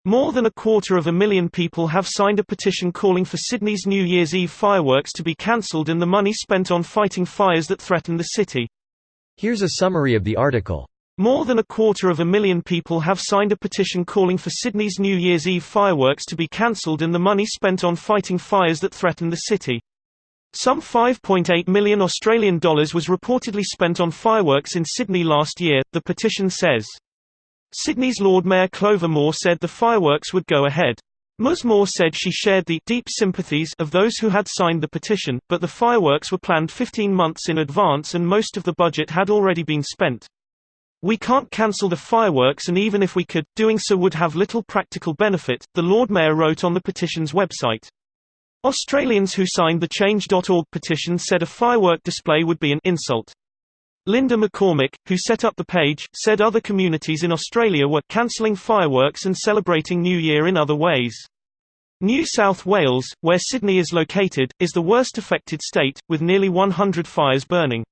More than 250,000 people have signed a petition calling for Sydney's New Year's Eve fireworks to be cancelled and the money spent on fighting fires that threaten the city. Here's a summary of the article. More than 250,000 people have signed a petition calling for Sydney's New Year's Eve fireworks to be cancelled and the money spent on fighting fires that threaten the city. Some $5.8 million Australian dollars was reportedly spent on fireworks in Sydney last year, the petition says. Sydney's Lord Mayor Clover Moore said the fireworks would go ahead. Ms. Moore said she shared the deep sympathies of those who had signed the petition, but the fireworks were planned 15 months in advance and most of the budget had already been spent. We can't cancel the fireworks, and even if we could, doing so would have little practical benefit, the Lord Mayor wrote on the petition's website. Australians who signed the Change.org petition said a firework display would be an insult. Linda McCormick, who set up the page, said other communities in Australia were cancelling fireworks and celebrating New Year in other ways. New South Wales, where Sydney is located, is the worst affected state, with nearly 100 fires burning.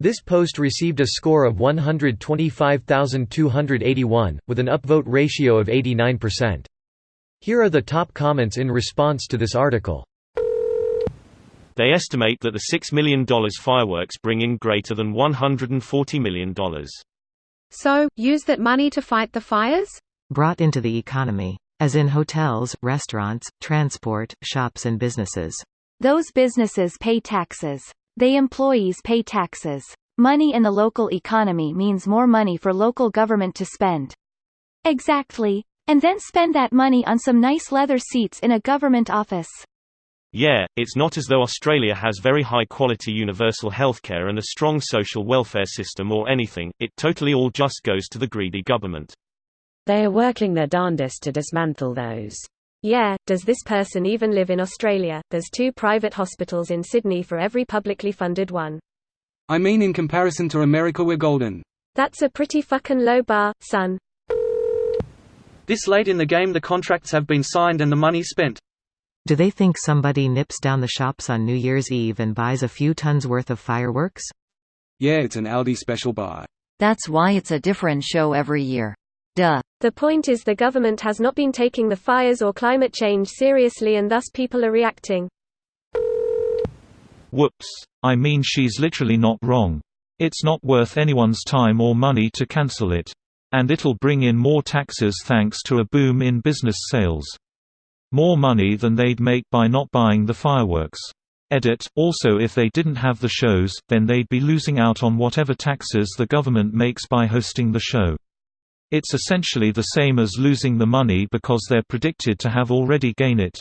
This post received a score of 125,281, with an upvote ratio of 89%. Here are the top comments in response to this article. They estimate that the $6 million fireworks bring in greater than $140 million. So, use that money to fight the fires? Brought into the economy. As in hotels, restaurants, transport, shops and businesses. Those businesses pay taxes. They employees pay taxes. Money in the local economy means more money for local government to spend. Exactly. And then spend that money on some nice leather seats in a government office. Yeah, it's not as though Australia has very high-quality universal healthcare and a strong social welfare system or anything, it totally all just goes to the greedy government. They are working their darndest to dismantle those. Yeah, does this person even live in Australia? There's 2 private hospitals in Sydney for every publicly funded one. I mean, in comparison to America, we're golden. That's a pretty fucking low bar, son. This late in the game the contracts have been signed and the money spent. Do they think somebody nips down the shops on New Year's Eve and buys a few tons worth of fireworks? Yeah, it's an Aldi special buy. That's why it's a different show every year. Duh. The point is the government has not been taking the fires or climate change seriously and thus people are reacting. Whoops. I mean, she's literally not wrong. It's not worth anyone's time or money to cancel it. And it'll bring in more taxes thanks to a boom in business sales. More money than they'd make by not buying the fireworks. Edit. Also, if they didn't have the shows, then they'd be losing out on whatever taxes the government makes by hosting the show. It's essentially the same as losing the money because they're predicted to have already gained it.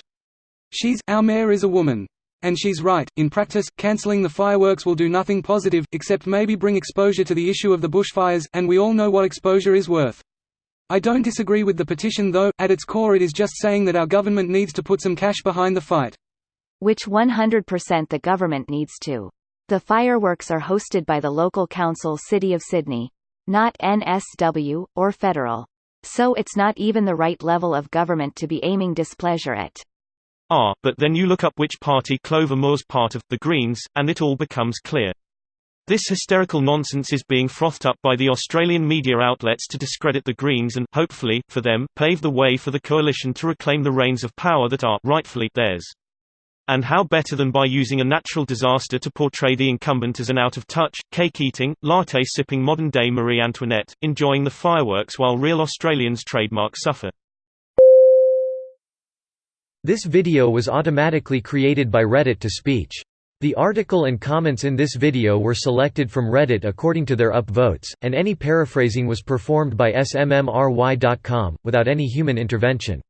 Our mayor is a woman. And she's right, in practice, cancelling the fireworks will do nothing positive, except maybe bring exposure to the issue of the bushfires, and we all know what exposure is worth. I don't disagree with the petition though, at its core it is just saying that our government needs to put some cash behind the fight. Which 100% the government needs to. The fireworks are hosted by the local council City of Sydney. Not NSW, or federal. So it's not even the right level of government to be aiming displeasure at. But then you look up which party Clover Moore's part of, the Greens, and it all becomes clear. This hysterical nonsense is being frothed up by the Australian media outlets to discredit the Greens and, hopefully, for them, pave the way for the coalition to reclaim the reins of power that are, rightfully, theirs. And how better than by using a natural disaster to portray the incumbent as an out-of-touch, cake-eating, latte-sipping modern-day Marie Antoinette, enjoying the fireworks while real Australians' trademarks suffer. This video was automatically created by Reddit to speech. The article and comments in this video were selected from Reddit according to their upvotes, and any paraphrasing was performed by smmry.com, without any human intervention.